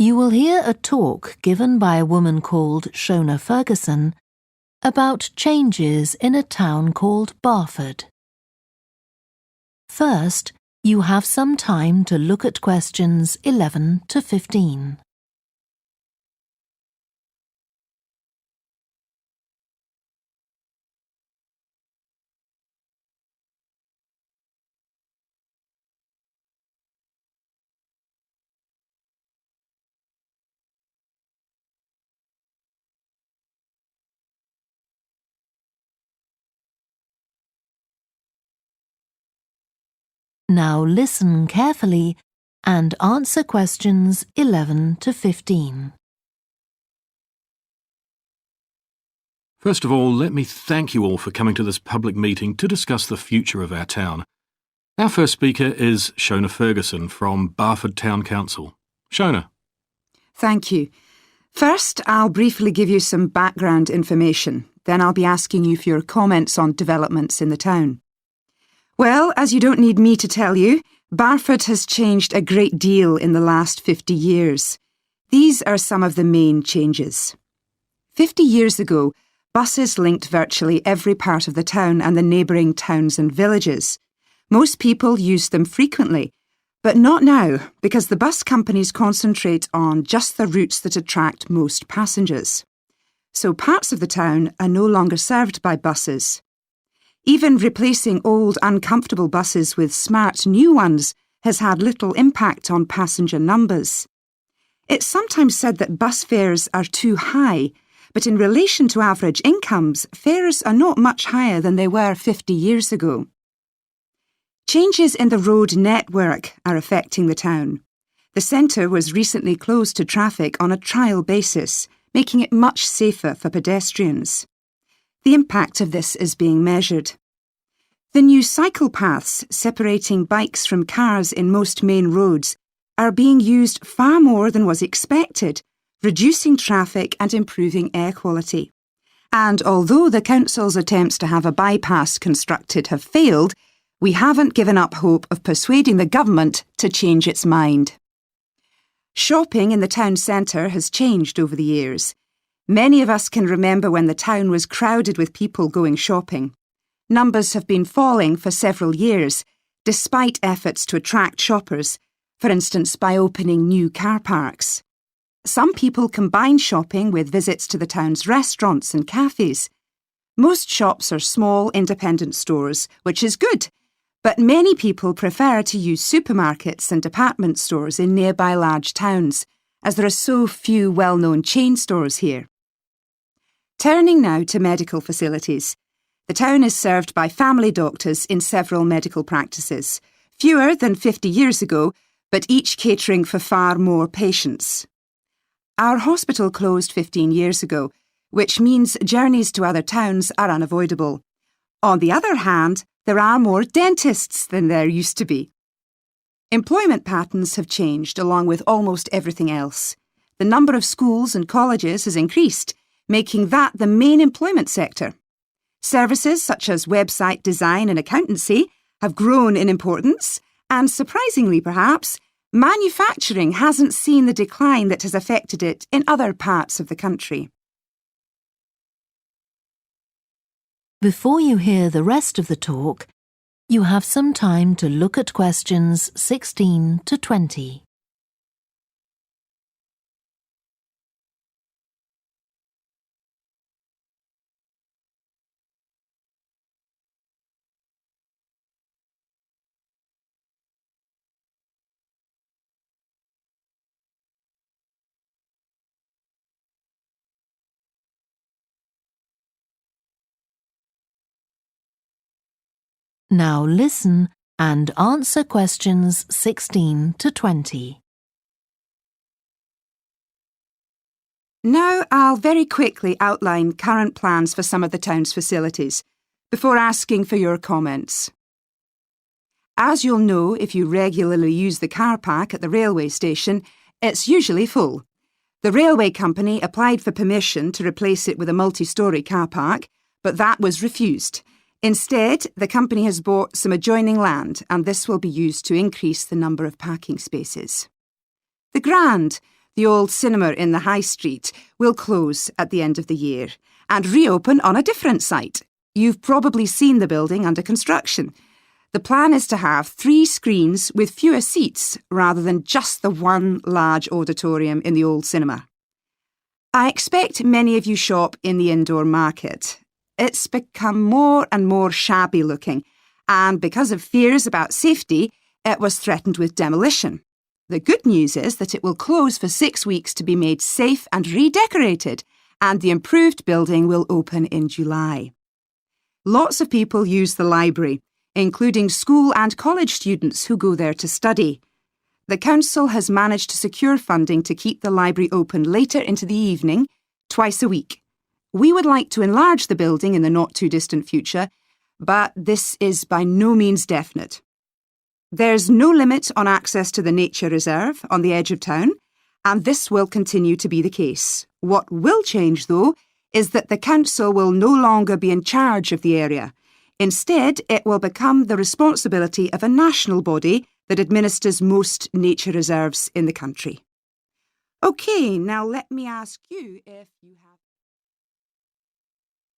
You will hear a talk given by a woman called Shona Ferguson about changes in a town called Barford. First, you have some time to look at questions 11 to 15. Now listen carefully and answer questions 11 to 15. First of all, let me thank you all for coming to this public meeting to discuss the future of our town. Our first speaker is Shona Ferguson from Barford Town Council. Shona. Thank you. First, I'll briefly give you some background information. Then I'll be asking you for your comments on developments in the town. Well, as you don't need me to tell you, Barford has changed a great deal in the last 50 years. These are some of the main changes. 50 years ago, buses linked virtually every part of the town and the neighbouring towns and villages. Most people used them frequently, but not now, because the bus companies concentrate on just the routes that attract most passengers. So parts of the town are no longer served by buses. Even replacing old, uncomfortable buses with smart new ones has had little impact on passenger numbers. It's sometimes said that bus fares are too high, but in relation to average incomes, fares are not much higher than they were 50 years ago. Changes in the road network are affecting the town. The centre was recently closed to traffic on a trial basis, making it much safer for pedestrians. The impact of this is being measured. The new cycle paths separating bikes from cars in most main roads are being used far more than was expected, reducing traffic and improving air quality. And although the council's attempts to have a bypass constructed have failed, we haven't given up hope of persuading the government to change its mind. Shopping in the town centre has changed over the years. Many of us can remember when the town was crowded with people going shopping. Numbers have been falling for several years, despite efforts to attract shoppers, for instance by opening new car parks. Some people combine shopping with visits to the town's restaurants and cafes. Most shops are small independent stores, which is good, but many people prefer to use supermarkets and department stores in nearby large towns, as there are so few well-known chain stores here. Turning now to medical facilities. The town is served by family doctors in several medical practices, fewer than 50 years ago, but each catering for far more patients. Our hospital closed 15 years ago, which means journeys to other towns are unavoidable. On the other hand, there are more dentists than there used to be. Employment patterns have changed along with almost everything else. The number of schools and colleges has increased, making that the main employment sector. Services such as website design and accountancy have grown in importance, and surprisingly perhaps, manufacturing hasn't seen the decline that has affected it in other parts of the country. Before you hear the rest of the talk, you have some time to look at questions 16 to 20. Now listen and answer questions 16 to 20. Now I'll very quickly outline current plans for some of the town's facilities, before asking for your comments. As you'll know if you regularly use the car park at the railway station, it's usually full. The railway company applied for permission to replace it with a multi-storey car park, but that was refused. Instead, the company has bought some adjoining land, and this will be used to increase the number of parking spaces. The Grand, the old cinema in the High Street, will close at the end of the year and reopen on a different site. You've probably seen the building under construction. The plan is to have 3 screens with fewer seats rather than just the one large auditorium in the old cinema. I expect many of you shop in the indoor market. It's become more and more shabby looking, and because of fears about safety, it was threatened with demolition. The good news is that it will close for 6 weeks to be made safe and redecorated, and the improved building will open in July. Lots of people use the library, including school and college students who go there to study. The council has managed to secure funding to keep the library open later into the evening, twice a week. We would like to enlarge the building in the not-too-distant future, but this is by no means definite. There's no limit on access to the nature reserve on the edge of town, and this will continue to be the case. What will change, though, is that the council will no longer be in charge of the area. Instead, it will become the responsibility of a national body that administers most nature reserves in the country. OK, now let me ask you if you have...